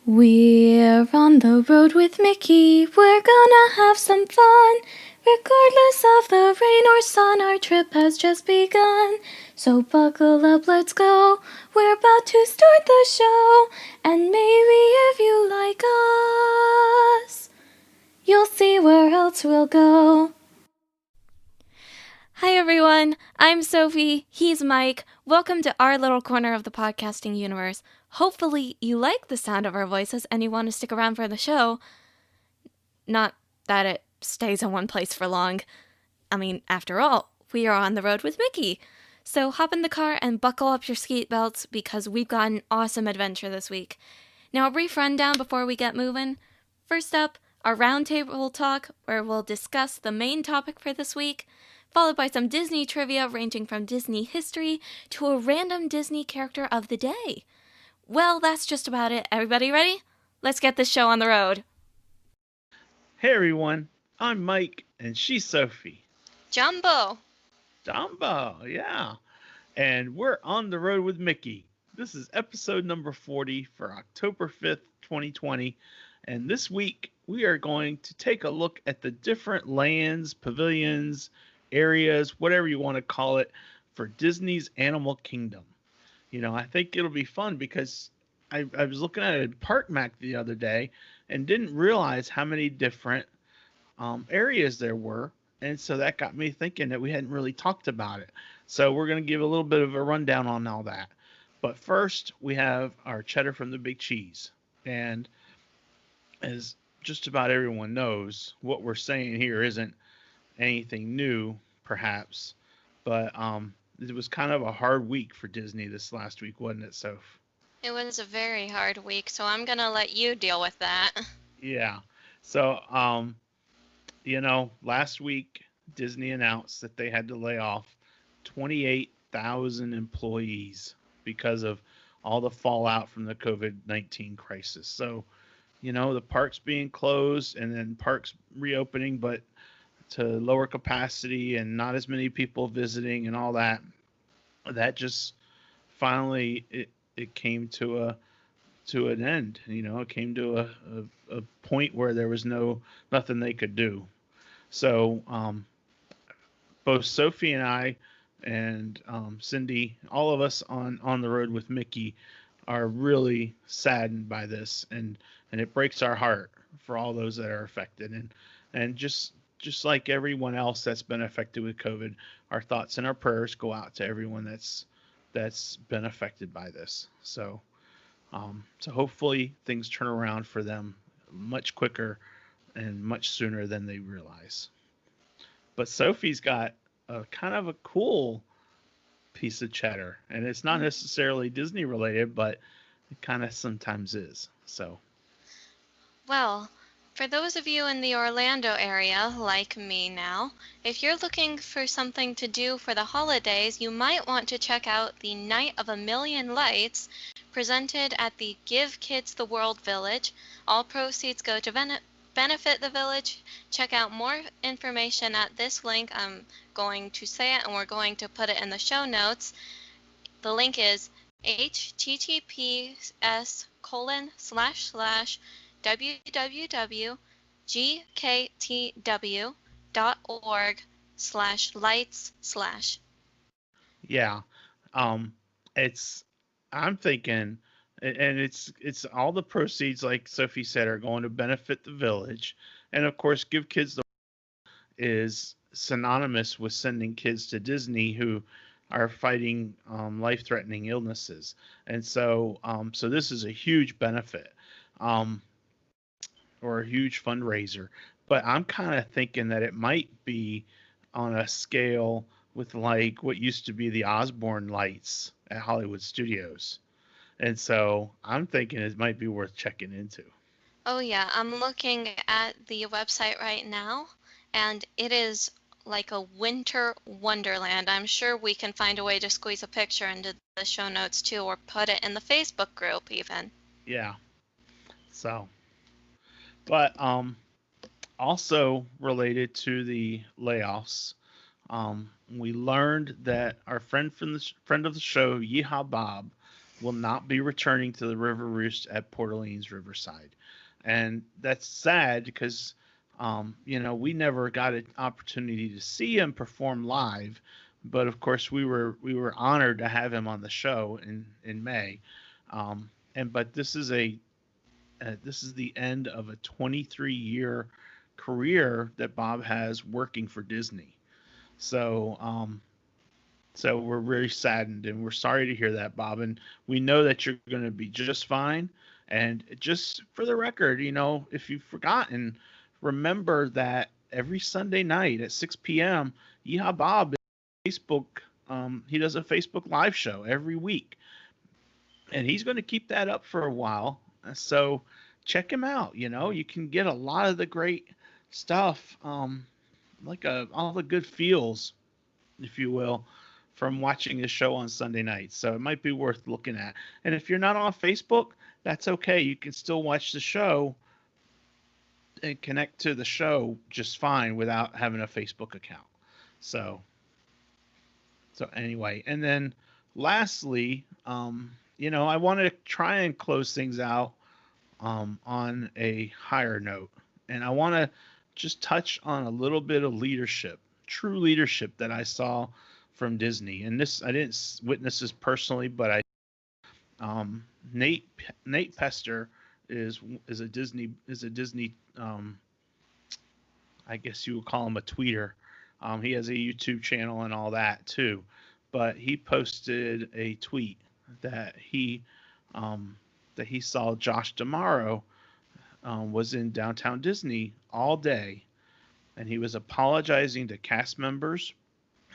We're on the road with Mickey, we're gonna have some fun. Regardless of the rain or sun, our trip has just begun. So buckle up, let's go, we're about to start the show. And maybe if you like us, you'll see where else we'll go. Hi everyone, I'm Sophie, he's Mike. Welcome to our little corner of the podcasting universe. Hopefully you like the sound of our voices and you want to stick around for the show. Not that it stays in one place for long. I mean, after all, we are on the road with Mickey. So hop in the car and buckle up your seat belts because we've got an awesome adventure this week. Now a brief rundown before we get moving. First up, our roundtable talk where we'll discuss the main topic for this week, followed by some Disney trivia ranging from Disney history to a random Disney character of the day. Well, that's just about it. Everybody ready? Let's get this show on the road. Hey everyone, I'm Mike and she's Sophie. Jumbo. Yeah. And we're on the road with Mickey. This is episode number 40 for October 5th, 2020. And this week we are going to take a look at the different lands, pavilions, areas, whatever you want to call it, for Disney's Animal Kingdom. You know, I think it'll be fun because I was looking at a park map the other day and didn't realize how many different areas there were. And so that got me thinking that we hadn't really talked about it. So we're going to give a little bit of a rundown on all that. But first, we have our cheddar from the big cheese. And as just about everyone knows, what we're saying here isn't anything new, perhaps. But it was kind of a hard week for Disney this last week, wasn't it, Soph? It was a very hard week, so I'm going to let you deal with that. Yeah. So, last week Disney announced that they had to lay off 28,000 employees because of all the fallout from the COVID-19 crisis. So, the parks being closed and then parks reopening, but to lower capacity and not as many people visiting and all that, that just finally it came to an end. It came to a point where there was nothing they could do. So both Sophie and I and Cindy, all of us on the road with Mickey, are really saddened by this, and it breaks our heart for all those that are affected, and just like everyone else that's been affected with COVID, our thoughts and our prayers go out to everyone that's been affected by this. So hopefully things turn around for them much quicker and much sooner than they realize. But Sophie's got a kind of a cool piece of cheddar, and it's not necessarily Disney related, but it kind of sometimes is. So, Well, for those of you in the Orlando area, like me now, if you're looking for something to do for the holidays, you might want to check out the Night of a Million Lights presented at the Give Kids the World Village. All proceeds go to benefit the village. Check out more information at this link. I'm going to say it and we're going to put it in the show notes. The link is https://www.gktw.org/lights/. yeah, it's I'm thinking, and it's all the proceeds, like Sophie said, are going to benefit the village, and of course, Give Kids the is synonymous with sending kids to Disney who are fighting life-threatening illnesses, and so this is a huge benefit, um, or a huge fundraiser. But I'm kind of thinking that it might be on a scale with like what used to be the Osborne lights at Hollywood Studios, and so I'm thinking it might be worth checking into. Oh yeah, I'm looking at the website right now, and it is like a winter wonderland. I'm sure we can find a way to squeeze a picture into the show notes too, or put it in the Facebook group even. Yeah. So, but also related to the layoffs, we learned that our friend of the show, Yeehaw Bob, will not be returning to the River Roost at Port Orleans Riverside. And that's sad because, we never got an opportunity to see him perform live. But of course, we were honored to have him on the show in May. But this is the end of a 23-year career that Bob has working for Disney. So so we're very saddened and we're sorry to hear that, Bob. And we know that you're going to be just fine. And just for the record, if you've forgotten, remember that every Sunday night at 6 p.m., Yeehaw Bob is Facebook. He does a Facebook live show every week, and he's going to keep that up for a while. So check him out. You can get a lot of the great stuff, all the good feels, if you will, from watching the show on Sunday nights. So it might be worth looking at. And if you're not on Facebook, that's okay. You can still watch the show and connect to the show just fine without having a Facebook account. So anyway, and then lastly, I want to try and close things out on a higher note, and I want to just touch on a little bit of leadership, true leadership that I saw from Disney. And this, I didn't witness this personally, but Nate Pester is a Disney I guess you would call him a tweeter. He has a YouTube channel and all that too, but he posted a tweet that he saw Josh D'Amaro was in downtown Disney all day, and he was apologizing to cast members.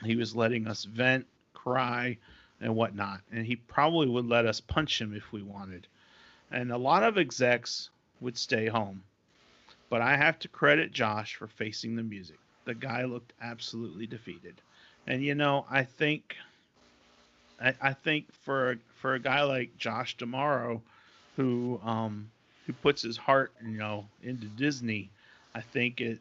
He was letting us vent, cry, and whatnot, and he probably would let us punch him if we wanted. And a lot of execs would stay home. But I have to credit Josh for facing the music. The guy looked absolutely defeated. And I think for a guy like Josh D'Amaro, who puts his heart, into Disney, I think it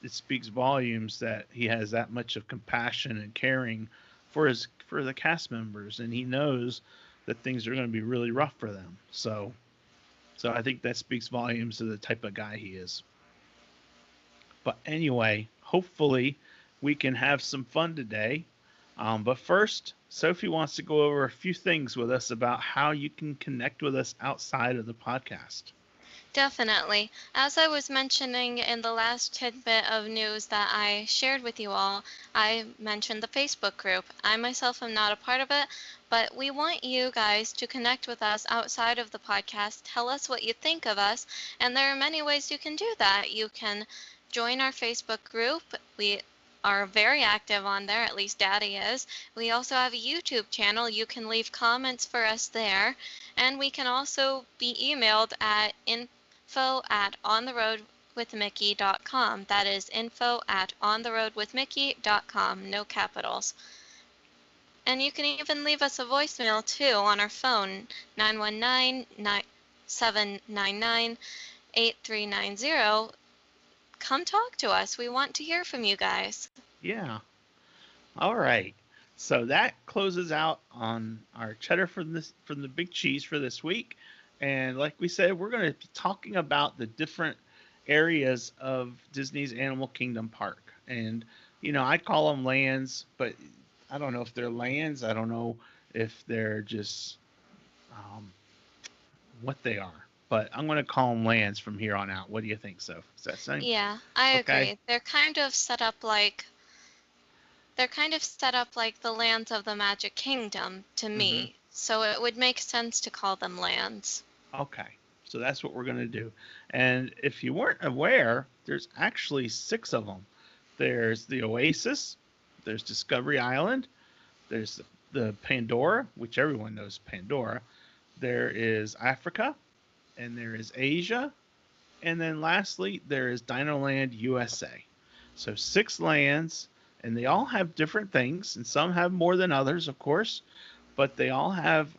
speaks volumes that he has that much of compassion and caring for the cast members, and he knows that things are going to be really rough for them. So I think that speaks volumes to the type of guy he is. But anyway, hopefully we can have some fun today. But first, Sophie wants to go over a few things with us about how you can connect with us outside of the podcast. Definitely. As I was mentioning in the last tidbit of news that I shared with you all, I mentioned the Facebook group. I myself am not a part of it, but we want you guys to connect with us outside of the podcast. Tell us what you think of us, and there are many ways you can do that. You can join our Facebook group. We are very active on there, at least Daddy is. We also have a YouTube channel. You can leave comments for us there, and we can also be emailed at info@ontheroadwithmickey.com. That is info@ontheroadwithmickey.com, no capitals. And you can even leave us a voicemail too on our phone, 919-799-8390. Come talk to us. We want to hear from you guys. Yeah. All right. So that closes out on our cheddar from the big cheese for this week. And like we said, we're going to be talking about the different areas of Disney's Animal Kingdom Park. And, I call them lands, but I don't know if they're lands. I don't know if they're just what they are. But I'm going to call them lands from here on out. What do you think, Soph? Is that same? Yeah, I Okay. agree. They're kind of set up like the lands of the Magic Kingdom to me. So it would make sense to call them lands. Okay. So that's what we're going to do. And if you weren't aware, there's actually 6 of them. There's the Oasis, there's Discovery Island, there's the Pandora, which everyone knows Pandora. There is Africa, and there is Asia, and then lastly, there is Dinoland USA. So 6 lands, and they all have different things, and some have more than others, of course, but they all have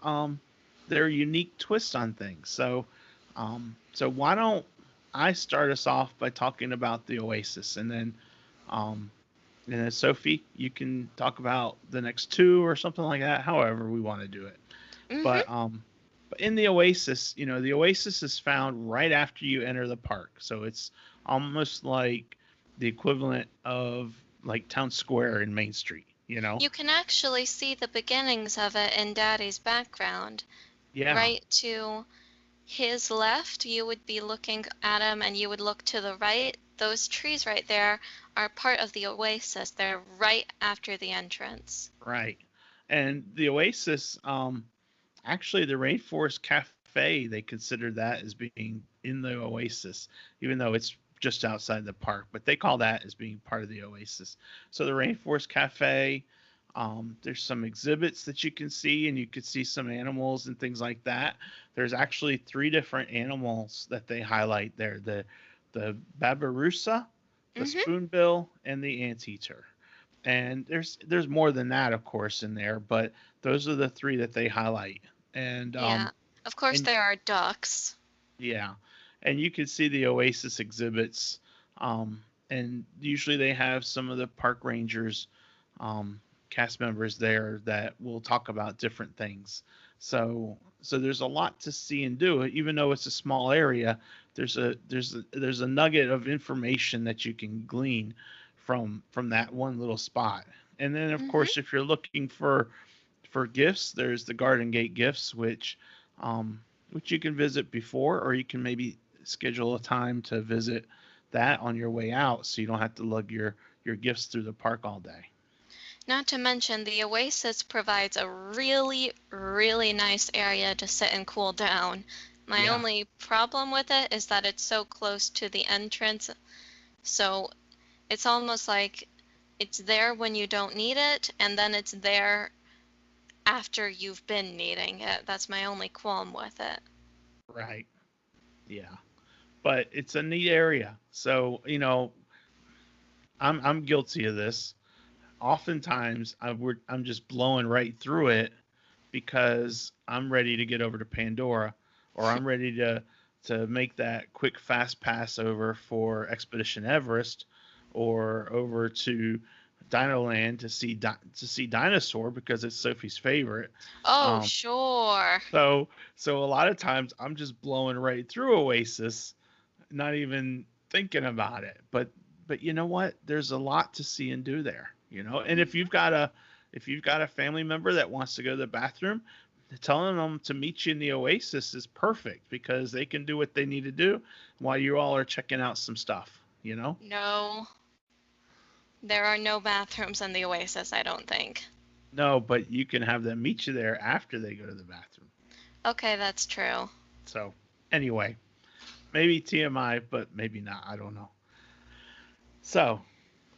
their unique twist on things. So why don't I start us off by talking about the Oasis, and then Sophie, you can talk about the next 2 or something like that, however we want to do it. Mhm. But in the Oasis, the Oasis is found right after you enter the park, so it's almost like the equivalent of like Town Square in Main Street. You can actually see the beginnings of it in Daddy's background. Yeah, Right to his left, you would be looking at him and you would look to the right. Those trees right there are part of the oasis. They're right after the entrance. right. And the Oasis, actually, the Rainforest Cafe, they consider that as being in the Oasis, even though it's just outside the park. But they call that as being part of the Oasis. So the Rainforest Cafe, there's some exhibits that you can see, and you can see some animals and things like that. There's actually three different animals that they highlight there: the babirusa, the Mhm. spoonbill, and the anteater. And there's more than that, of course, in there, but those are the three that they highlight. And Yeah. Of course and there are ducks. yeah, and you can see the Oasis exhibits, um, and usually they have some of the park rangers, um, cast members there that will talk about different things. So there's a lot to see and do. Even though it's a small area, there's a nugget of information that you can glean from that one little spot. And then of Mhm. course, if you're looking for gifts, there's the Garden Gate gifts, which you can visit before, or you can maybe schedule a time to visit that on your way out, so you don't have to lug your gifts through the park all day. Not to mention the oasis provides a really, really nice area to sit and cool down. My Yeah, only problem with it is that it's so close to the entrance, so it's almost like it's there when you don't need it, and then it's there after you've been needing it. That's my only qualm with it. right. Yeah, but it's a neat area. So I'm guilty of this. Oftentimes I'm just blowing right through it because I'm ready to get over to Pandora, or I'm ready to make that quick fast pass over for Expedition Everest, or over to Dinoland to see Dinosaur because it's Sophie's favorite. Oh, Um, sure. so a lot of times I'm just blowing right through Oasis, not even thinking about it. But you know what? There's a lot to see and do there. And if Mhm. you've got a family member that wants to go to the bathroom, telling them to meet you in the Oasis is perfect because they can do what they need to do while you all are checking out some stuff. No, there are no bathrooms in the Oasis, I don't think. No, but you can have them meet you there after they go to the bathroom. Okay, that's true. So anyway, maybe TMI, but maybe not. I don't know. So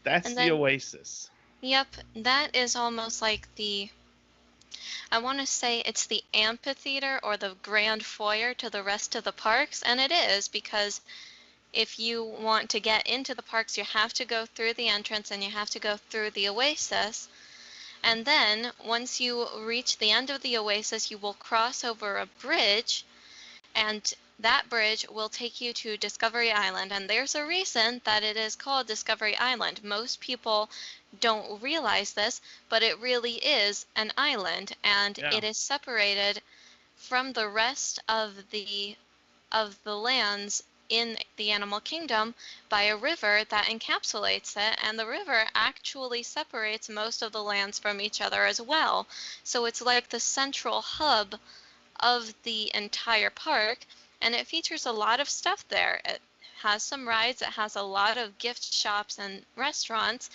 that's And the then, Oasis. yep, that is almost like I want to say it's the amphitheater or the grand foyer to the rest of the parks, and it is because if you want to get into the parks, you have to go through the entrance and you have to go through the Oasis. And then once you reach the end of the Oasis, you will cross over a bridge, and that bridge will take you to Discovery Island. And there's a reason that it is called Discovery Island. Most people don't realize this, but it really is an island, and Yeah. it is separated from the rest of the lands in the animal kingdom by a river that encapsulates it, and the river actually separates most of the lands from each other as well. So it's like the central hub of the entire park, and it features a lot of stuff there. It has some rides, it has a lot of gift shops and restaurants,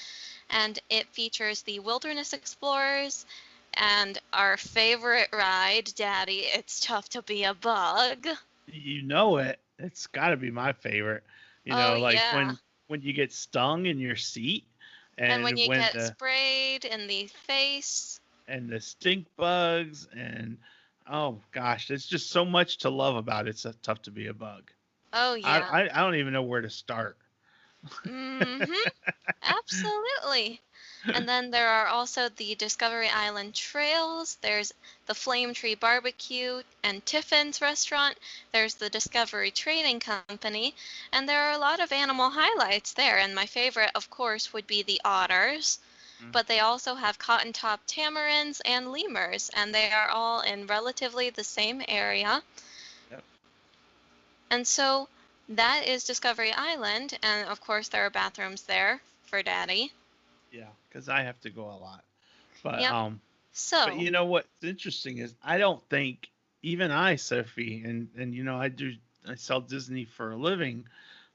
and it features the Wilderness Explorers and our favorite ride, Daddy, It's Tough to Be a Bug. You know it. It's got to be my favorite. Oh, Like yeah. when you get stung in your seat, And when and you when get sprayed in the face. the stink bugs, and oh gosh, there's just so much to love about it. It's tough to be a bug. Oh, I, yeah. I I don't even know where to start. Mm-hmm. Absolutely. And then there are also the Discovery Island trails. There's the Flame Tree Barbecue and Tiffin's restaurant. There's the Discovery Trading Company. And there are a lot of animal highlights there. And my favorite, of course, would be the otters. but they also have cotton-top tamarins and lemurs, and they are all in relatively the same area. Yep. And so that is Discovery Island, and of course there are bathrooms there for Daddy. Yeah, because I have to go a lot. But Yep. but So, you know what's interesting is I don't think even I, Sophie, and I sell Disney for a living.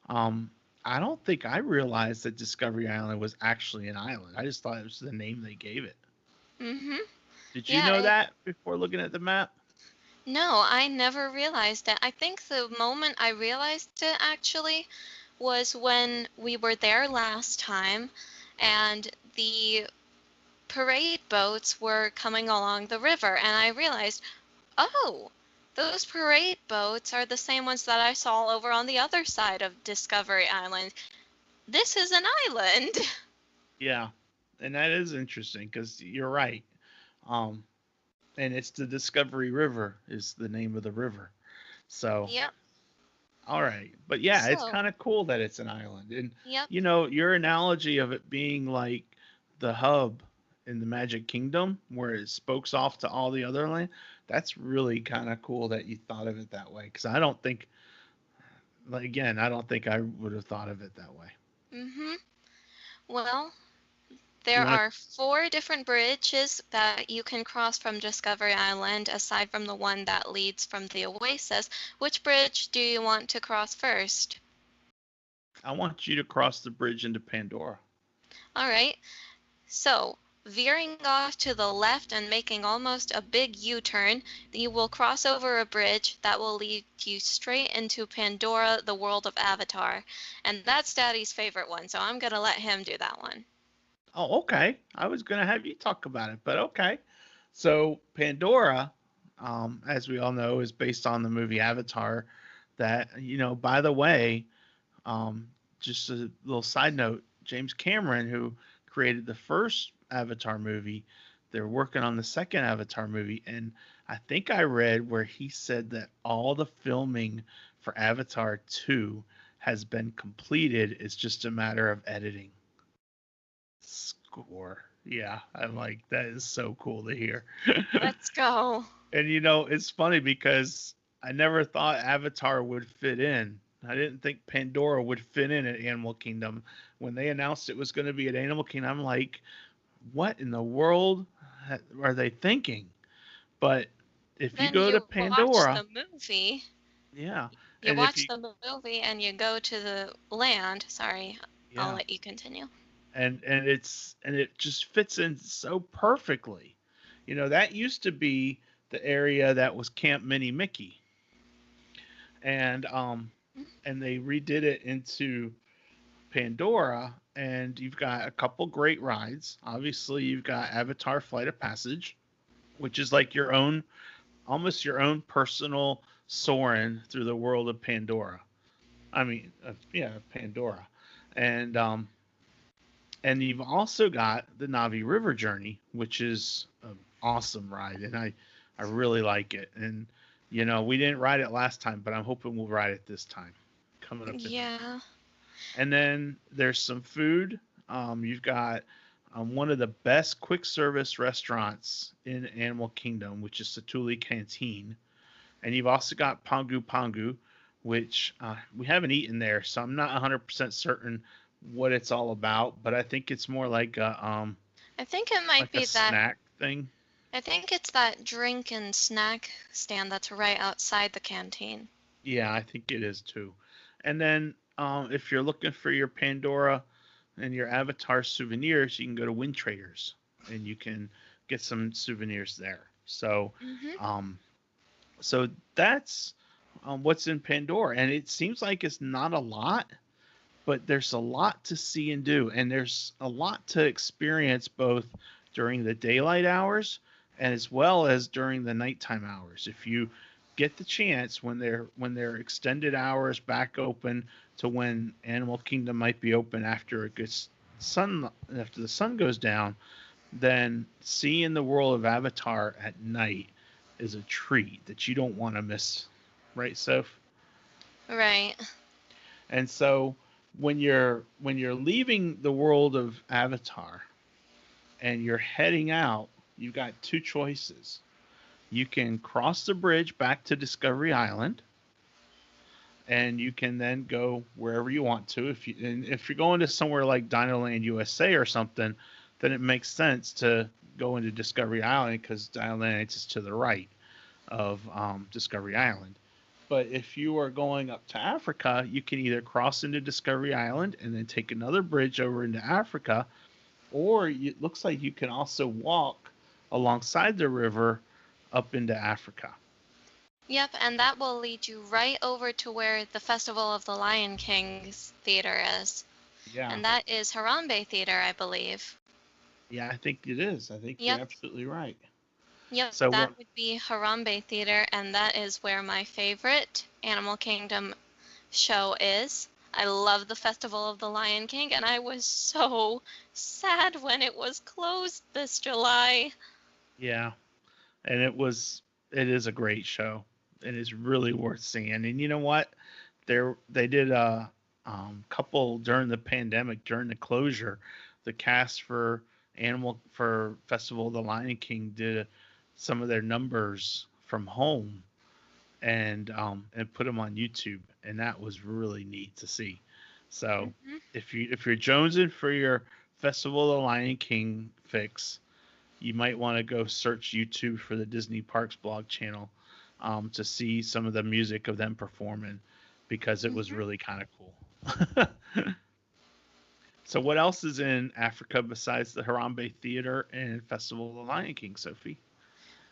Um, I don't think I realized that Discovery Island was actually an island. I just thought it was the name they gave it. mhm. Did you Yeah, know that before looking at the map? no, I never realized it. I think the moment I realized it actually was when we were there last time and the parade boats were coming along the river, and I realized, oh, those parade boats are the same ones that I saw over on the other side of Discovery Island. This is an island. Yeah, and that is interesting because you're right. Um, and it's the Discovery River is the name of the river. So, Yep. all right, but yeah, it's So, kind of cool that it's an island, and yep. your analogy of it being like the hub in the Magic Kingdom, where it spokes off to all the other land. That's really kind of cool that you thought of it that way. Because I don't think, like, again, I don't think I would have thought of it that way. Mhm. Well, You there want to? are four different bridges that you can cross from Discovery Island, aside from the one that leads from the Oasis. Which bridge do you want to cross first? I want you to cross the bridge into Pandora. All right. So, veering off to the left and making almost a big U-turn, you will cross over a bridge that will lead you straight into Pandora, the world of Avatar. And that's Daddy's favorite one, so I'm going to let him do that one. Oh, okay. I was gonna have you talk about it, but okay. So Pandora, as we all know, is based on the movie Avatar. That by the way, Um, just a little side note: James Cameron, who created the first Avatar movie, they're working on the second Avatar movie, and I think I read where he said that all the filming for Avatar 2 has been completed. It's just a matter of editing. Score. Yeah, I'm like, that is so cool to hear. Let's go. And it's funny because I never thought Avatar would fit in. I didn't think Pandora would fit in at Animal Kingdom. When they announced it was going to be at Animal Kingdom, I'm like, what in the world are they thinking? But if you Then go to you watch Pandora, the movie. yeah, You and if watch you the movie and you go to the land. Sorry, I'll yeah, let you continue. and it just fits in so perfectly. That used to be the area that was Camp Mini Mickey, and they redid it into Pandora, and you've got a couple great rides. Obviously, you've got Avatar Flight of Passage, which is like your own, almost your own personal soaring through the world of Pandora. I mean, yeah, Pandora, and you've also got the Navi River Journey, which is an awesome ride, and I really like it. And we didn't ride it last time, but I'm hoping we'll ride it this time, coming up in April. Yeah. And then there's some food. You've got one of the best quick service restaurants in Animal Kingdom, which is Satuli Canteen. And you've also got Pangu Pangu, which we haven't eaten there, so I'm not 100% certain what it's all about. But I think it's more I think it might like a be that. snack thing. I think it's that drink and snack stand that's right outside the canteen. Yeah, I think it is too. And then if you're looking for your Pandora and your Avatar souvenirs, you can go to Wind Traders and you can get some souvenirs there. So, Mhm. um, so that's what's in Pandora, and it seems like it's not a lot, but there's a lot to see and do, and there's a lot to experience both during the daylight hours and as well as during the nighttime hours. If you get the chance when they're extended hours back open to when Animal Kingdom might be open after it gets sun after the sun goes down, then seeing the world of Avatar at night is a treat that you don't want to miss, right, Soph? Right. And so when you're leaving the world of Avatar, and you're heading out, you've got two choices. You can cross the bridge back to Discovery Island, and you can then go wherever you want to. If you're going to somewhere like Dinoland USA or something, then it makes sense to go into Discovery Island because Dinoland is to the right of Discovery Island. But if you are going up to Africa, you can either cross into Discovery Island and then take another bridge over into Africa, or it looks like you can also walk alongside the river up into Africa. Yep, and that will lead you right over to where the Festival of the Lion King's theater is. Yeah, And that is Harambe Theater, I believe. yeah, I think it is. I think you're Yep, absolutely right. yep, So that what? would be Harambe Theater, and that is where my favorite Animal Kingdom show is. I love the Festival of the Lion King, and I was so sad when it was closed this July. Yeah, and it is a great show. It is really worth seeing. And you know what? They did a couple during the pandemic, during the closure. The cast for Festival of the Lion King did some of their numbers from home and put them on YouTube, and that was really neat to see. So Hmm. if you're jonesing for your Festival of the Lion King fix, you might want to go search YouTube for the Disney Parks blog channel to see some of the music of them performing because it was Hmm. really kind of cool. So, what else is in Africa besides the Harambe Theater and Festival of the Lion King, Sophie?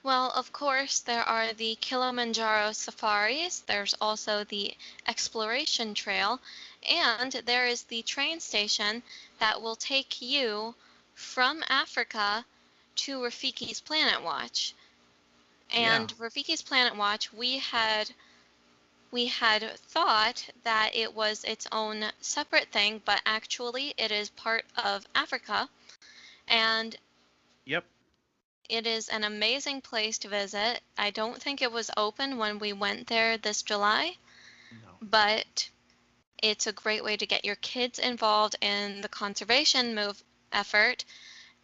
Well, of course, there are the Kilimanjaro safaris. There's also the exploration trail, and there is the train station that will take you from Africa to Rafiki's Planet Watch. Yeah. And Rafiki's Planet Watch, we had thought that it was its own separate thing, but actually it is part of Africa, and Yep. it is an amazing place to visit. I don't think it was open when we went there this July, No. but it's a great way to get your kids involved in the conservation move effort,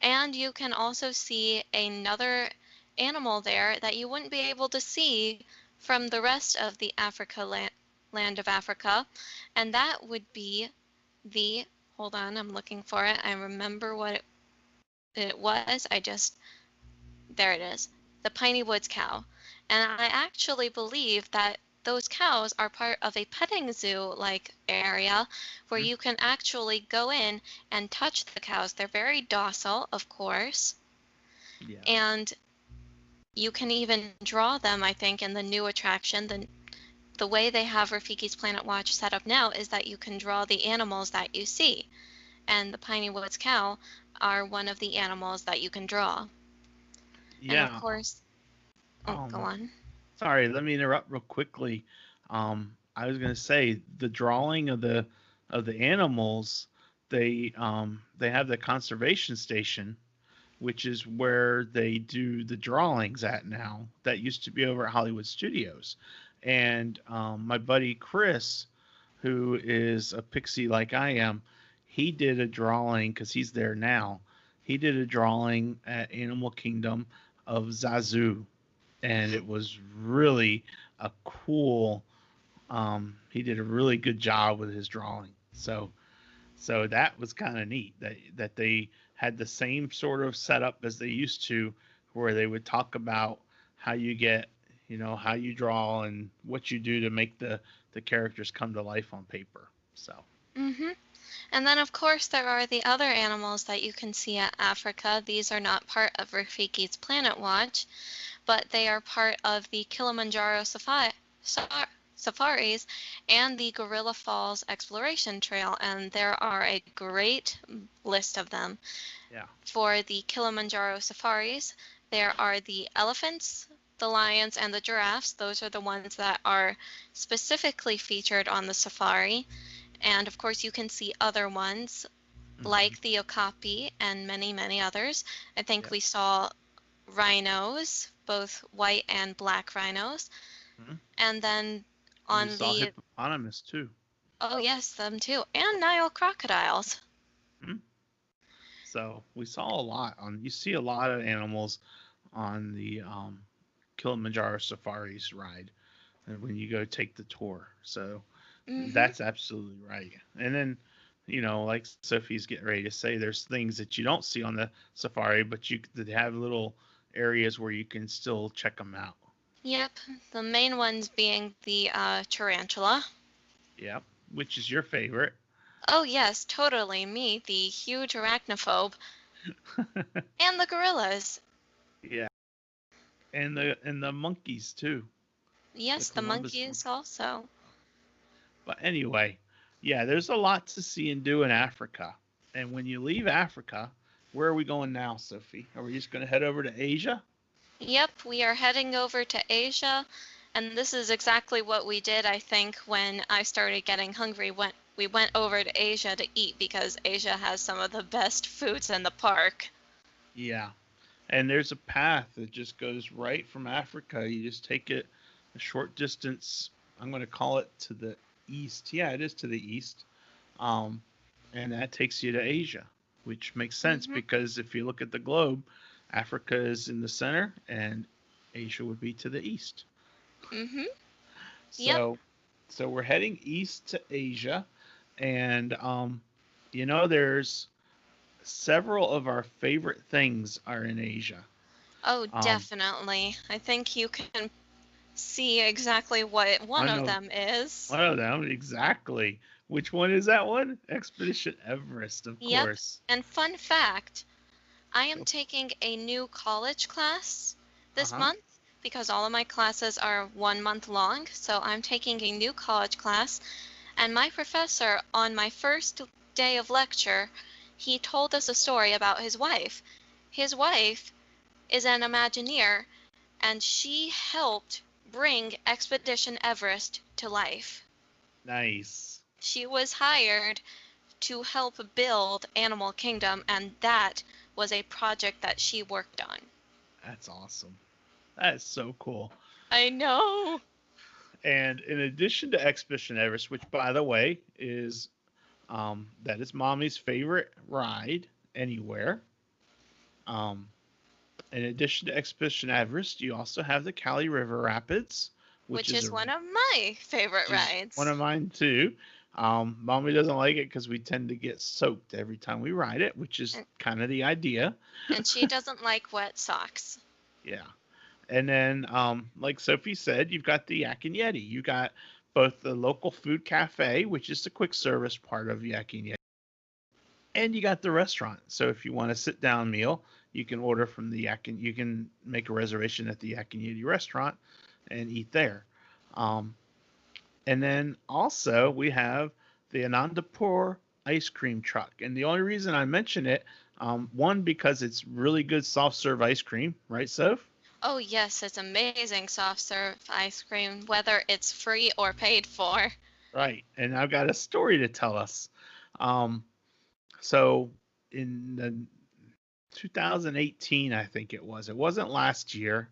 and you can also see another animal there that you wouldn't be able to see from the rest of the land of Africa, and that would be the hold on, I'm looking for it. I remember what it was. I just there it is, the Piney Woods cow. And I actually believe that those cows are part of a petting zoo like area where Mhm. you can actually go in and touch the cows. They're very docile, of course, Yeah. and you can even draw them, I think, in the new attraction. The way they have Rafiki's Planet Watch set up now is that you can draw the animals that you see, and the Piney Woods cow are one of the animals that you can draw. And of Yeah. course, oh, go Um, on. Sorry, let me interrupt real quickly. I was gonna say the drawing of the animals. They have the conservation station, which is where they do the drawings at now. That used to be over at Hollywood Studios, and my buddy Chris, who is a pixie like I am, he did a drawing because he's there now. He did a drawing at Animal Kingdom of Zazu, and it was really a cool. He did a really good job with his drawing. So that was kind of neat that they had the same sort of setup as they used to, where they would talk about how you get, how you draw and what you do to make the characters come to life on paper. So Hmm. And then, of course, there are the other animals that you can see at Africa. These are not part of Rafiki's Planet Watch, but they are part of the Kilimanjaro safaris and the Gorilla Falls Exploration Trail, and there are a great list of them. yeah. For the Kilimanjaro safaris, there are the elephants, the lions, and the giraffes. Those are the ones that are specifically featured on the safari. And of course, you can see other ones Hmm. like the okapi and many, many others. I think Yeah. we saw rhinos, both white and black rhinos. Hmm. And then And we on saw the, hippopotamus too. oh yes, them too, and Nile crocodiles. Hmm. So we saw a lot you see a lot of animals on the Kilimanjaro Safaris ride when you go take the tour. So Mm-hmm. that's absolutely right. And then, like Sophie's getting ready to say, there's things that you don't see on the safari, but they have little areas where you can still check them out. Yep, the main ones being the tarantula. Yeah, which is your favorite. Oh yes, totally me, the huge arachnophobe, and the gorillas. Yeah, and the monkeys too, the Yes, the Columbus monkeys monkey. also. But anyway, yeah, there's a lot to see and do in Africa. And when you leave Africa, where are we going now, Sophie? Are we just going to head over to Asia? Yep, we are heading over to Asia, and this is exactly what we did, I think, when I started getting hungry. When we went over to Asia to eat because Asia has some of the best foods in the park. Yeah. And there's a path that just goes right from Africa. You just take it a short distance. I'm going to call it to the east. Yeah, it is to the east. Um, and that takes you to Asia, which makes sense Mhm. because if you look at the globe, Africa is in the center and Asia would be to the east. Mhm. Yep. So, so we're heading east to Asia, and there's several of our favorite things are in Asia. Oh, Um, definitely. I think you can see exactly what one one of of them is. one of them exactly. Which one is that one? Expedition Everest, of Yep. course. And fun fact, I am Go. taking a new college class Uh this huh. month because all of my classes are 1 month long. So I'm taking a new college class, and my professor, on my first day of lecture, he told us a story about his wife. His wife is an Imagineer, and she helped bring Expedition Everest to life. Nice. She was hired to help build Animal Kingdom, and that was a project that she worked on. That's awesome. That is so cool. I know. And in addition to Expedition Everest, which by the way that is mommy's favorite ride anywhere. Um, in addition to Expedition Everest, you also have the Cali River Rapids, which Which is is one of my favorite one rides. of mine too. Mommy doesn't like it because we tend to get soaked every time we ride it, which is And, kind of the idea. and she doesn't like wet socks. Yeah. And then, like Sophie said, you've got the Yak and Yeti. You got both the local food cafe, which is the quick service part of Yak and Yeti, and you got the restaurant. So if you want a sit down meal, you can order from the Yak and you can make a reservation at the Yak and Yeti restaurant and eat there. Um, and then also we have the Anandapur ice cream truck. And the only reason I mention it, one, because it's really good soft serve ice cream, right, Soph? Oh, yes, it's amazing soft serve ice cream, whether it's free or paid for. Right. And I've got a story to tell us. Um, so in the 2018, I think it was. It wasn't last year.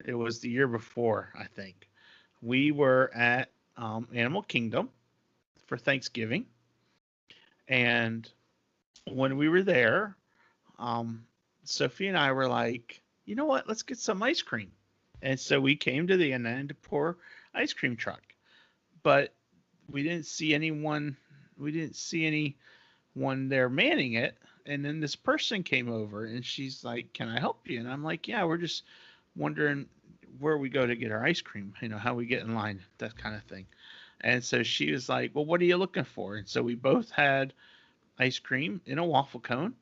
It was the year before, I think. We were at Animal Kingdom for Thanksgiving, and when we were there, um, Sophie and I were like, you know what? Let's get some ice cream. And so we came to the Anandapur ice cream truck, but we didn't see anyone. We didn't see anyone there manning it. And then this person came over, and she's like, "Can I help you?" And I'm like, "Yeah, we're just wondering where we go to get our ice cream. How we get in line, that kind of thing." And so she was like, "Well, what are you looking for?" And so we both had ice cream in a waffle cone.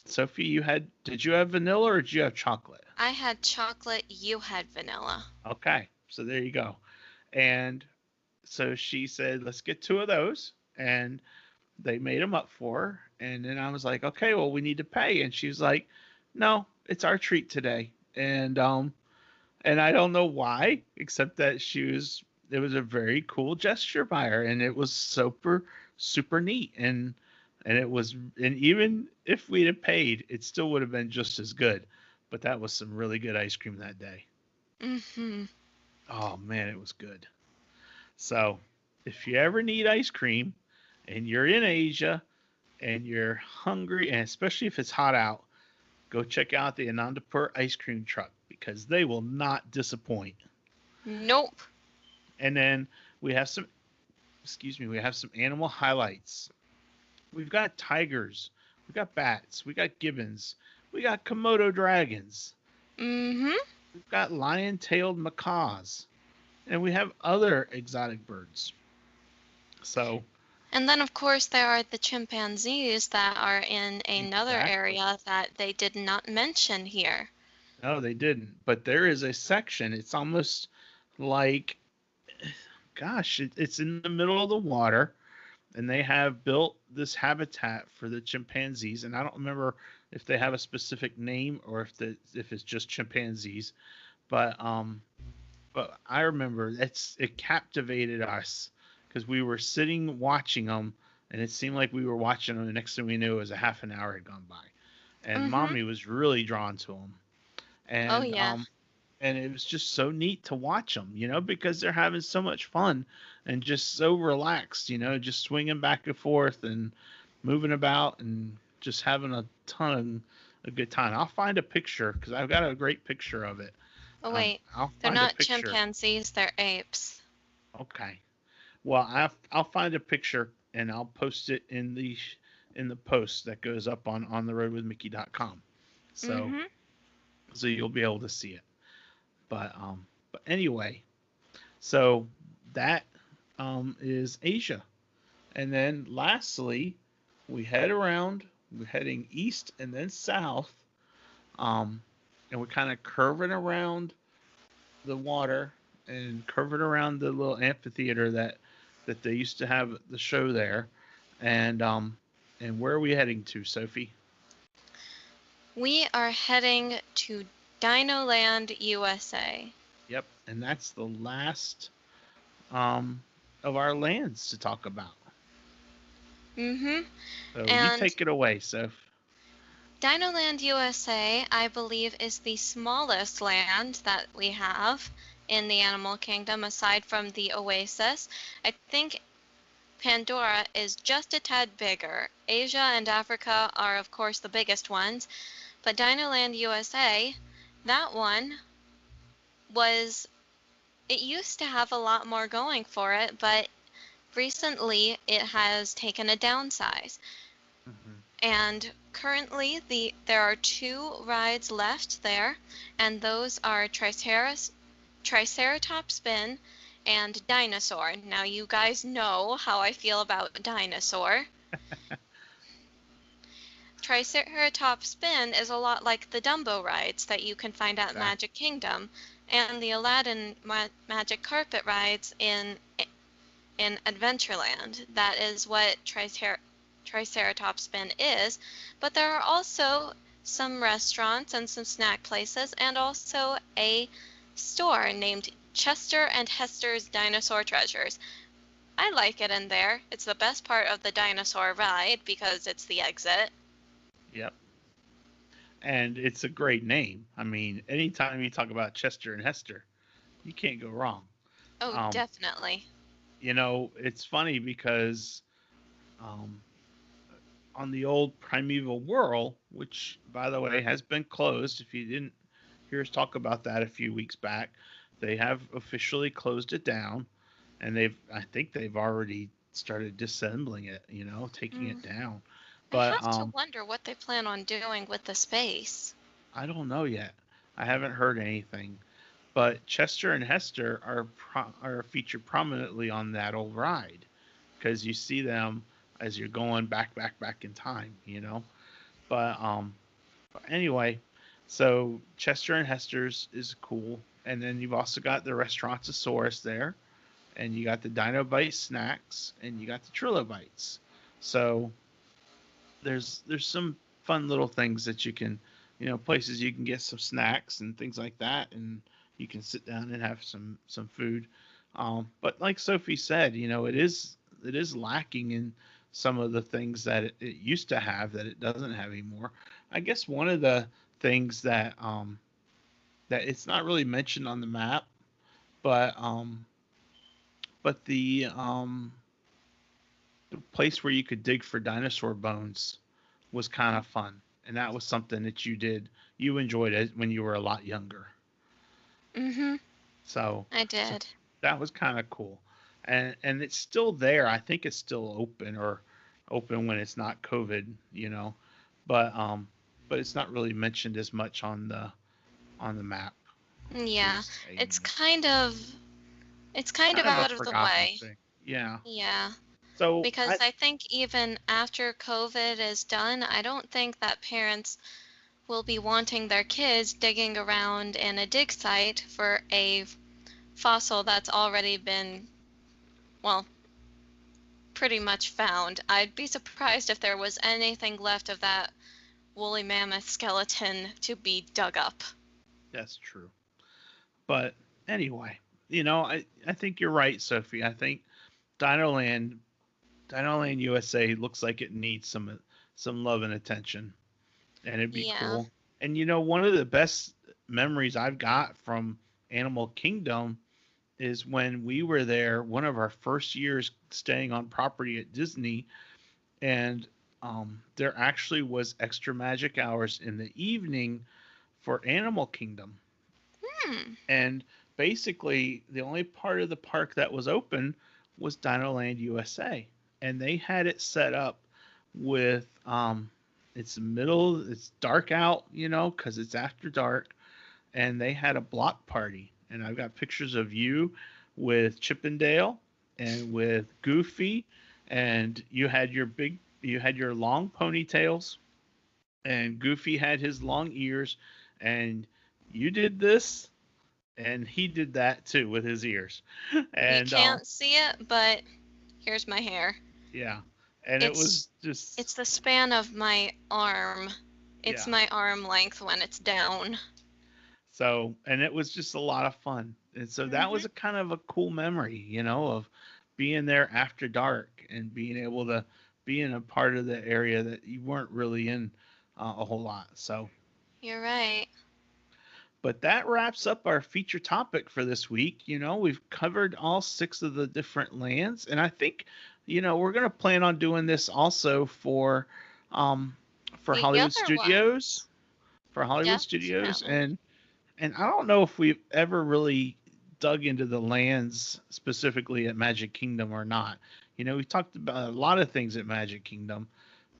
Sophie, did you have vanilla or did you have chocolate? I had chocolate, you had vanilla. Okay, so there you go. And so she said, let's get two of those. And they made them up for her. And then I was like, okay, well, we need to pay. And she was like, no, it's our treat today. And I don't know why, except that it was a very cool gesture by her, and it was super, super neat. And even if we'd have paid, it still would have been just as good. But that was some really good ice cream that day. Mm-hmm. Oh man, it was good. So if you ever need ice cream and you're in Asia, and you're hungry, and especially if it's hot out, go check out the Anandapur ice cream truck because they will not disappoint. Nope. And then we have some, excuse me, we have some animal highlights. We've got tigers, we got bats, we got gibbons, we got Komodo dragons, Mm-hmm. we've got lion-tailed macaws, and we have other exotic birds. So And then, of course, there are the chimpanzees that are in another exactly. area that they did not mention here. No, they didn't. But there is a section. It's almost like, gosh, it's in the middle of the water, and they have built this habitat for the chimpanzees. And I don't remember if they have a specific name or if it's just chimpanzees. But I remember it captivated us because we were sitting watching them, and it seemed like we were watching them. The next thing we knew, it was a half an hour had gone by, and Mm-hmm. mommy was really drawn to them. Oh, And yeah. it was just so neat to watch them, because they're having so much fun and just so relaxed, just swinging back and forth and moving about and just having a ton of good time. I'll find a picture because I've got a great picture of it. Oh, wait. I'll They're find a not picture. chimpanzees, they're apes. Okay. Well, I'll find a picture and I'll post it in the post that goes up on the roadwithmickey.com. So Mm-hmm. you'll be able to see it. But anyway, so that is Asia. And then lastly, we head around, we're heading east and then south, um, and we're kind of curving around the water and curving around the little amphitheater that they used to have the show there. And where are we heading to, Sophie? We are heading to Dino Land, USA. Yep, and that's the last um, of our lands to talk about. Mm-hmm. So you And take it away, Soph. Dino Land, USA, I believe, is the smallest land that we have in the animal kingdom aside from the Oasis. I think Pandora is just a tad bigger. Asia and Africa are, of course, the biggest ones, but Dinoland USA, that one was, it used to have a lot more going for it, but recently it has taken a downsize. Mm-hmm. And currently there are two rides left there, and those are Triceratops Spin and Dinosaur. Now you guys know how I feel about Dinosaur. Triceratops Spin is a lot like the Dumbo rides that you can find at Exactly. Magic Kingdom, and the Aladdin Magic Carpet rides in Adventureland. That is what Triceratops Spin is. But there are also some restaurants and some snack places, and also a store named Chester and Hester's Dinosaur Treasures. I like it in there. It's the best part of the dinosaur ride because it's the exit. Yep. And it's a great name. I mean, anytime you talk about Chester and Hester, you can't go wrong. Oh, Um, definitely. it's funny because um, on the old Primeval Whirl, which by the way has been closed, if you didn't hear us talk about that a few weeks back, they have officially closed it down, and I think they've already started disassembling it, taking it Mm. down. I But have to wonder what they plan on doing with the space. I don't know yet. I haven't heard anything. But Chester and Hester are featured prominently on that old ride because you see them as you're going back in time. But anyway, so Chester and Hester's is cool, and then you've also got the Restaurantosaurus there, and you got the Dino Bite snacks, and you got the Trilobites. So there's some fun little things that you can, places you can get some snacks and things like that, and you can sit down and have some food. But like Sophie said, it is lacking in some of the things that it used to have that it doesn't have anymore. I guess one of the things that it's not really mentioned on the map, but the the place where you could dig for dinosaur bones was kind of fun, and that was something that you enjoyed it when you were a lot younger. Mhm. So, I so did. that was kind of cool, and it's still there. I think it's still open or open when it's not COVID, but it's not really mentioned as much on the map per Yeah. se It's anymore. kind of it's kind Kind of of a out of the forgotten way. thing. Yeah. Yeah. So Because I think even after COVID is done, I don't think that parents will be wanting their kids digging around in a dig site for a fossil that's already been, well, pretty much found. I'd be surprised if there was anything left of that woolly mammoth skeleton to be dug up. that's true. But anyway, I think you're right, Sophie. I think Dinoland Dinoland USA looks like it needs some love and attention, and it'd be Yeah. cool. And one of the best memories I've got from Animal Kingdom is when we were there, one of our first years staying on property at Disney, and there actually was extra magic hours in the evening for Animal Kingdom. Hmm. And basically, the only part of the park that was open was Dinoland USA. And they had it set up with it's dark out, because it's after dark. And they had a block party. And I've got pictures of you with Chippendale and with Goofy. And you had your long ponytails, and Goofy had his long ears. And you did this, and he did that too with his ears. You And can't see it, but here's my hair. yeah, and it It's was just it's the span of my arm. It's yeah. my arm length when it's down. And it was just a lot of fun. And so that was Mhm. a kind of a cool memory, of being there after dark and being able to be in a part of the area that you weren't really in a whole lot. So, You're right. but that wraps up our feature topic for this week. We've covered all six of the different lands, and I think, we're going to plan on doing this also um, for The Hollywood other one. Studios, for Hollywood Studios, Definitely. and I don't know if we've ever really dug into the lands specifically at Magic Kingdom or not. We talked about a lot of things at Magic Kingdom,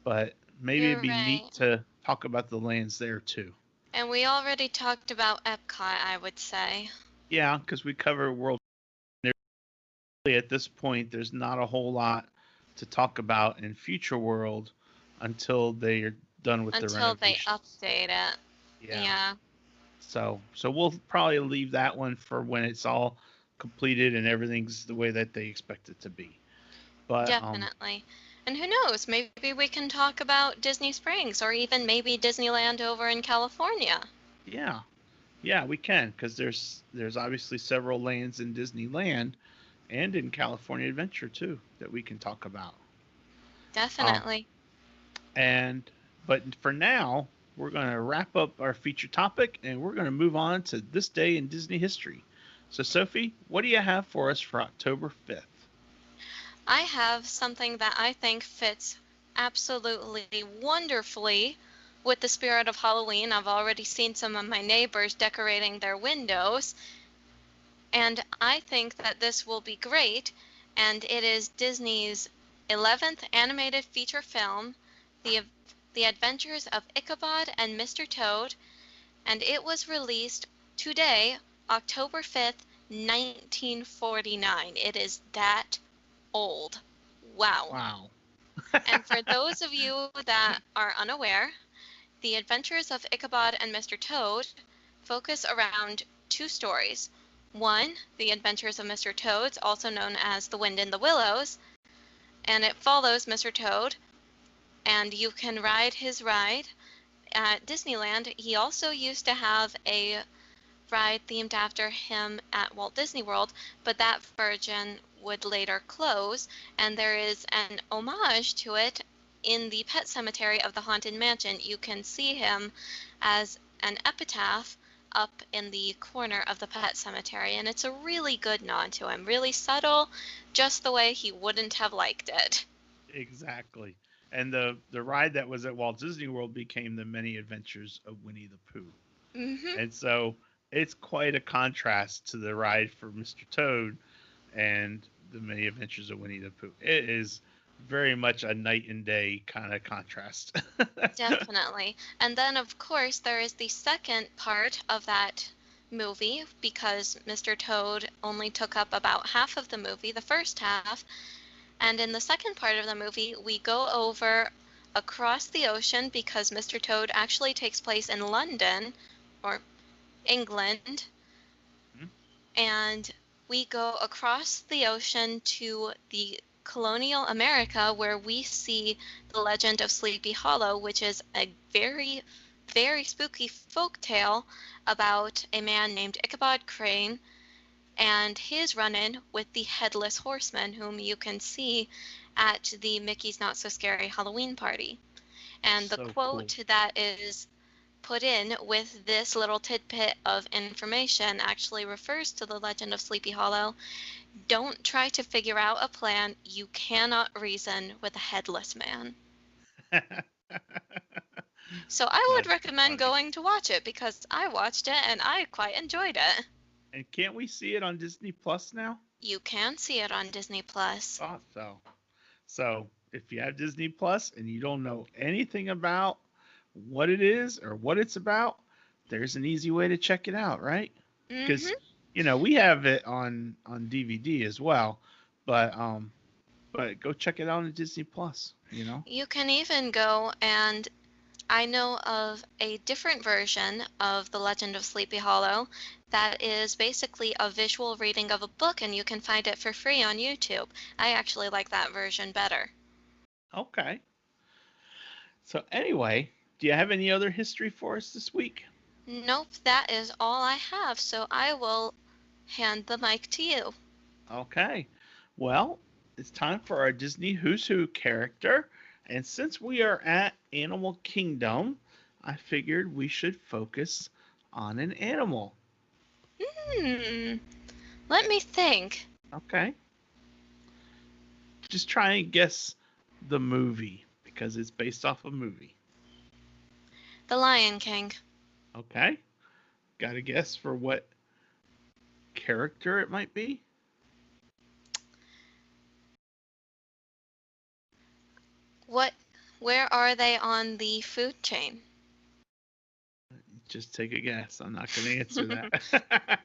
but maybe it'd You're be neat right. to talk about the lands there too. And we already talked about Epcot, I would say. Yeah, because we cover World. At this point, there's not a whole lot to talk about in Future World until they are done with the Until they renovations. update it. Yeah. Yeah, So we'll probably leave that one for when it's all completed and everything's the way that they expect it to be. But definitely. And who knows, maybe we can talk about Disney Springs or even maybe Disneyland over in California. yeah, yeah, we can because there's obviously several lands in Disneyland and in California Adventure too that we can talk about. Um, Definitely. and but for now, we're going to wrap up our feature topic and we're going to move on to this day in Disney history. So Sophie, what do you have for us for October 5th? I have something that I think fits absolutely wonderfully with the spirit of Halloween. I've already seen some of my neighbors decorating their windows, and I think that this will be great. And it is Disney's 11th animated feature film, The, the Adventures of Ichabod and Mr. Toad, and it was released today, October 5th, 1949. It is that old. Wow. Wow. And for those of you that are unaware, The Adventures of Ichabod and Mr. Toad focus around two stories. One, The Adventures of Mr. Toad, also known as The Wind in the Willows, and it follows Mr. Toad, and you can ride his ride at Disneyland. He also used to have a ride themed after him at Walt Disney World, but that version would later close, and there is an homage to it in the Pet Cemetery of the Haunted Mansion. You can see him as an epitaph up in the corner of the Pet Cemetery, and it's a really good nod to him, really subtle, just the way he wouldn't have liked it. Exactly. And the ride that was at Walt Disney World became the Many Adventures of Winnie the Pooh. Mm-hmm. And so it's quite a contrast to the ride for Mr. Toad and the Many Adventures of Winnie the Pooh. It is very much a night and day kind of contrast. Definitely. And then, of course, there is the second part of that movie because Mr. Toad only took up about half of the movie, the first half. And in the second part of the movie, we go over across the ocean because Mr. Toad actually takes place in London or England. And we go across the ocean to the colonial America where we see the legend of Sleepy Hollow, which is a very, very spooky folk tale about a man named Ichabod Crane and his run-in with the Headless Horseman, whom you can see at the Mickey's Not So Scary Halloween party. And the So cool. quote that is put in with this little tidbit of information actually refers to the legend of Sleepy Hollow. Don't try to figure out a plan. You cannot reason with a headless man. So I would That's recommend funny. going to watch it because I watched it and I quite enjoyed it. And can't we see it on Disney Plus now? You can see it on Disney Plus. Thought so. So if you have Disney Plus and you don't know anything about what it is or what it's about, there's an easy way to check it out, right? Because Mhm. we have it on DVD as well, but go check it out on Disney Plus. You can even go and I know of a different version of The Legend of Sleepy Hollow that is basically a visual reading of a book, and you can find it for free on YouTube. I actually like that version better. Okay. So anyway, do you have any other history for us this week? Nope, that is all I have, so I will hand the mic to you. Okay. Well, it's time for our Disney Who's Who character. And since we are at Animal Kingdom, I figured we should focus on an animal. Hmm, let me think. Okay. Just try and guess the movie because it's based off a movie. The Lion King. Okay. Got a guess for what character it might be? What, where are they on the food chain? Just take a guess. I'm not going to answer Well, that.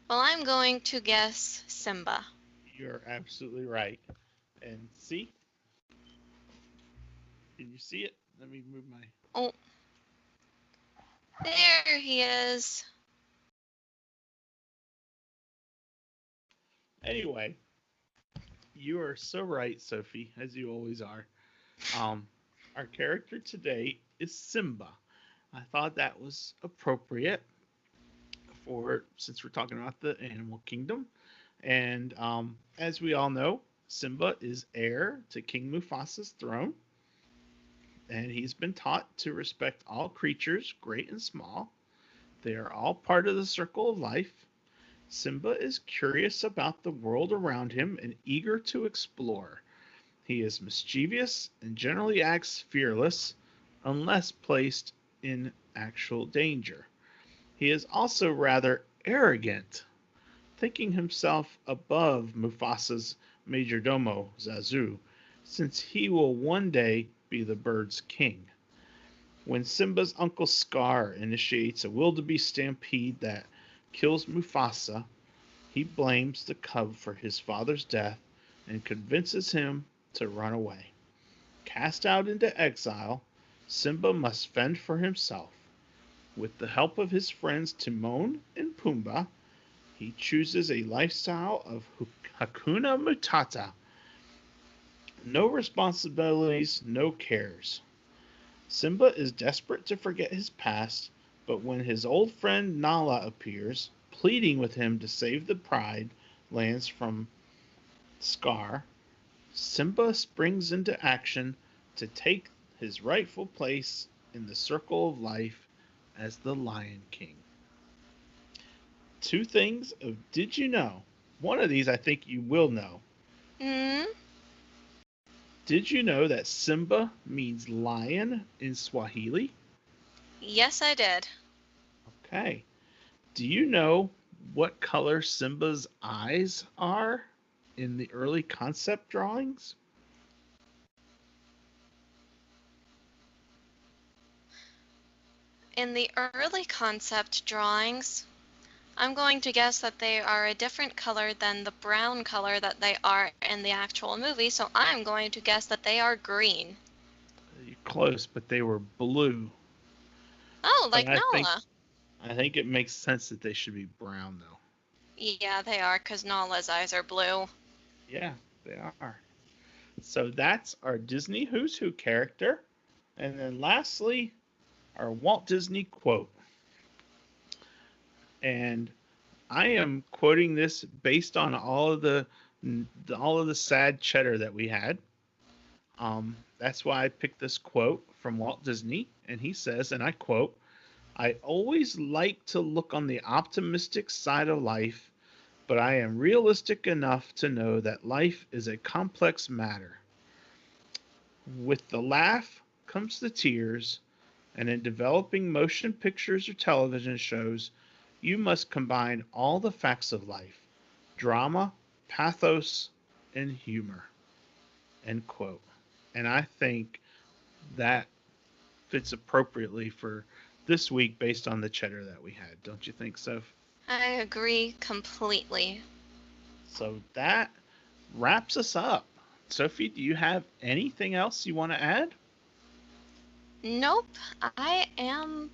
I'm going to guess Simba. You're absolutely right. And see? Can you see it? Let me move my. Oh, there he is. Anyway, you are so right, Sophie, as you always are. Um, our character today is Simba. I thought that was appropriate for since we're talking about the animal kingdom. And as we all know, Simba is heir to King Mufasa's throne, and he's been taught to respect all creatures, great and small. They are all part of the circle of life. Simba is curious about the world around him and eager to explore. He is mischievous and generally acts fearless unless placed in actual danger. He is also rather arrogant, thinking himself above Mufasa's majordomo, Zazu, since he will one day be the bird's king. When Simba's uncle Scar initiates a wildebeest stampede that kills Mufasa, he blames the cub for his father's death and convinces him to run away. Cast out into exile, Simba must fend for himself. With the help of his friends Timon and Pumbaa, he chooses a lifestyle of Hakuna Matata. No responsibilities, no cares. Simba is desperate to forget his past, but when his old friend Nala appears, pleading with him to save the Pride lands from Scar, Simba springs into action to take his rightful place in the circle of life as the Lion King. Two things of did you know? One of these I think you will know. Hmm? Did you know that Simba means lion in Swahili? Yes, I did. Okay. Do you know what color Simba's eyes are in the early concept drawings? In the early concept drawings, I'm going to guess that they are a different color than the brown color that they are in the actual movie, so I'm going to guess that they are green. You're close, but they were blue. Oh, But like I think Nala. I think it makes sense that they should be brown though. Yeah, they are, because Nala's eyes are blue. Yeah, they are. So that's our Disney Who's Who character. And then lastly, our Walt Disney quote. And I am quoting this based on all of the sad cheddar that we had. That's why I picked this quote from Walt Disney, and he says, and I quote, "I always like to look on the optimistic side of life, but I am realistic enough to know that life is a complex matter. With the laugh comes the tears, and in developing motion pictures or television shows, you must combine all the facts of life: drama, pathos, and humor." End quote. And I think that fits appropriately for this week based on the cheddar that we had. Don't you think so? I agree completely. So that wraps us up. Sophie, do you have anything else you want to add? Nope, I am.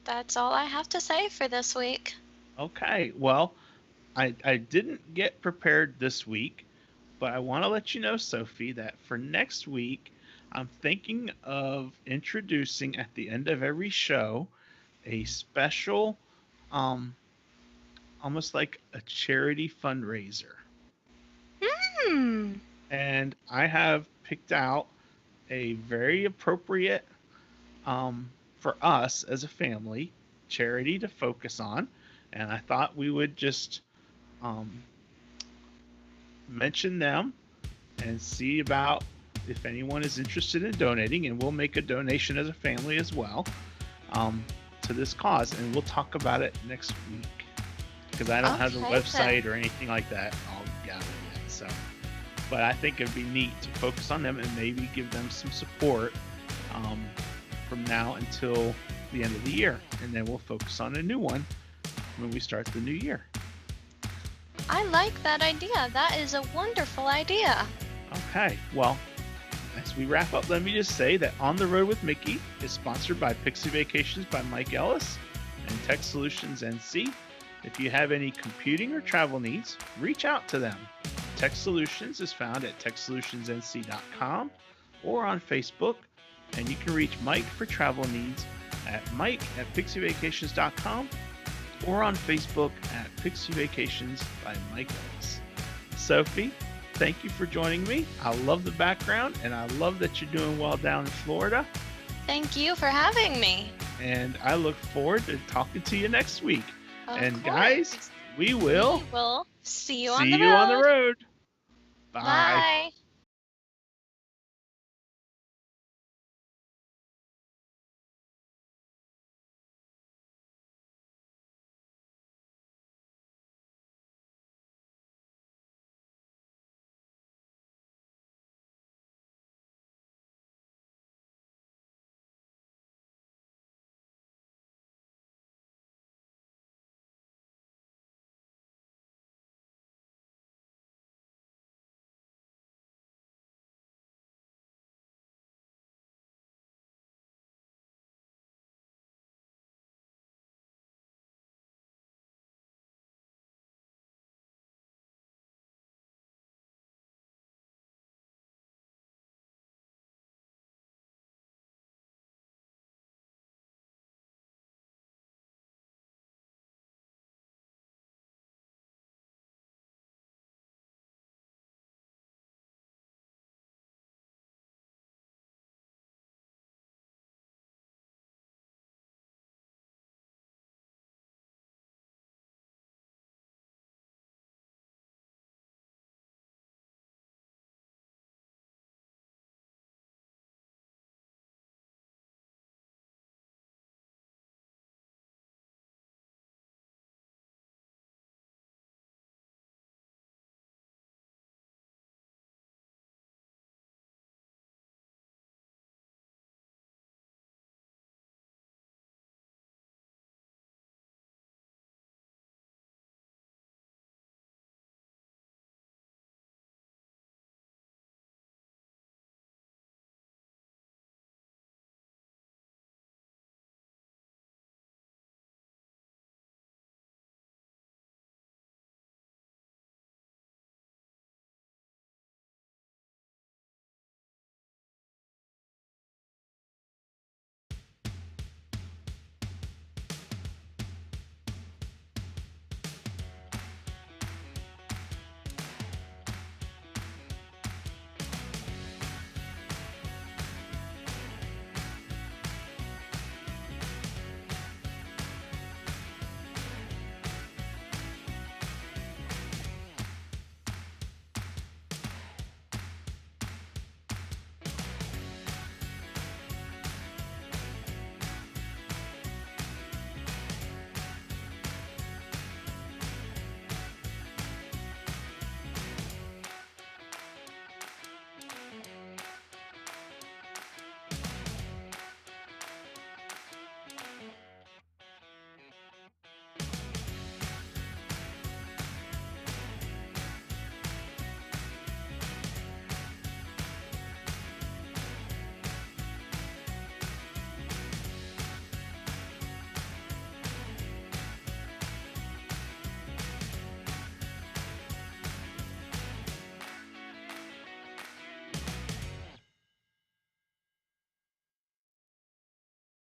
That's all I have to say for this week. Okay, well, I didn't get prepared this week, but I want to let you know, Sophie, that for next week, I'm thinking of introducing at the end of every show a special, um, almost like a charity fundraiser. Hmm. And I have picked out a very appropriate, for us as a family, charity to focus on. And I thought we would just um, mention them and see about if anyone is interested in donating. And we'll make a donation as a family as well, to this cause. And we'll talk about it next week because I don't have the Okay, website or anything like that all gathered yet. So, but I think it'd be neat to focus on them and maybe give them some support, um, from now until the end of the year. And then we'll focus on a new one when we start the new year. I like that idea. That is a wonderful idea. Okay, well, as we wrap up, let me just say that On the Road with Mickey is sponsored by Pixie Vacations by Mike Ellis and Tech Solutions NC. If you have any computing or travel needs, reach out to them. Tech Solutions is found at techsolutionsnc.com or on Facebook, and you can reach Mike for travel needs at mike@pixievacations.com or on Facebook at Pixie Vacations by Mike Ellis. Sophie, thank you for joining me. I love the background, and I love that you're doing well down in Florida. Thank you for having me. And I look forward to talking to you next week. Of And course. guys, we will We will see you see on the you road. on the road. Bye. Bye.